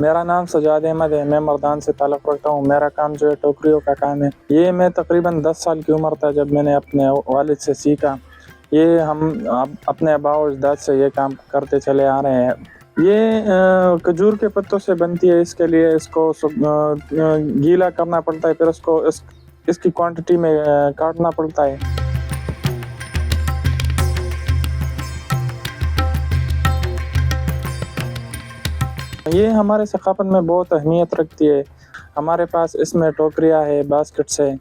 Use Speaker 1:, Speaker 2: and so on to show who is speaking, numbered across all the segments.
Speaker 1: میرا نام سجاد احمد ہے، میں مردان سے تعلق رکھتا ہوں۔ میرا کام جو ہے ٹوکریوں کا کام ہے۔ یہ میں تقریباً 10 سال کی عمر تھا جب میں نے اپنے والد سے سیکھا۔ یہ ہم اپنے آباء و اجداد سے یہ کام کرتے چلے آ رہے ہیں۔ یہ کھجور کے پتوں سے بنتی ہے، اس کے لیے اس کو گیلا کرنا پڑتا ہے، پھر اس کو اس کی کوانٹٹی میں کاٹنا پڑتا ہے۔ یہ ہمارے ثقافت میں بہت اہمیت رکھتی ہے۔ ہمارے پاس اس میں ٹوکریاں ہے، باسکٹس ہے،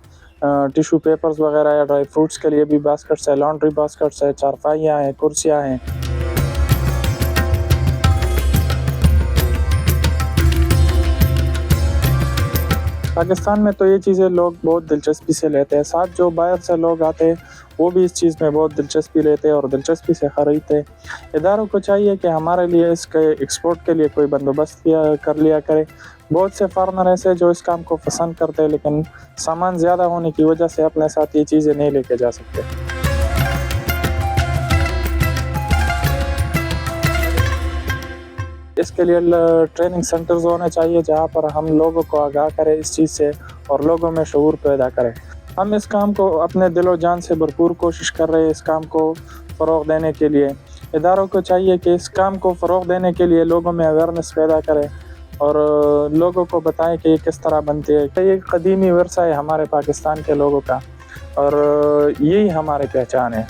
Speaker 1: ٹیشو پیپرز وغیرہ ہے، ڈرائی فروٹس کے لیے بھی باسکٹس ہے، لانڈری باسکٹس ہے، چارپائیاں ہیں، کرسیاں ہیں۔ پاکستان میں تو یہ چیزیں لوگ بہت دلچسپی سے لیتے ہیں، ساتھ جو باہر سے لوگ آتے ہیں وہ بھی اس چیز میں بہت دلچسپی لیتے ہیں اور دلچسپی سے خریدتے ہیں۔ اداروں کو چاہیے کہ ہمارے لیے اس کے ایکسپورٹ کے لیے کوئی بندوبست کر لیا کرے۔ بہت سے فارنر ایسے جو اس کام کو پسند کرتے ہیں لیکن سامان زیادہ ہونے کی وجہ سے اپنے ساتھ یہ چیزیں نہیں لے کے جا سکتے۔ اس کے لیے ٹریننگ سینٹرز ہونے چاہیے جہاں پر ہم لوگوں کو آگاہ کریں اس چیز سے اور لوگوں میں شعور پیدا کریں۔ ہم اس کام کو اپنے دل و جان سے بھرپور کوشش کر رہے ہیں اس کام کو فروغ دینے کے لیے۔ اداروں کو چاہیے کہ اس کام کو فروغ دینے کے لیے لوگوں میں اویئرنیس پیدا کریں اور لوگوں کو بتائیں کہ یہ کس طرح بنتی ہے۔ یہ قدیمی ورثہ ہے ہمارے پاکستان کے لوگوں کا اور یہی ہماری پہچان ہے۔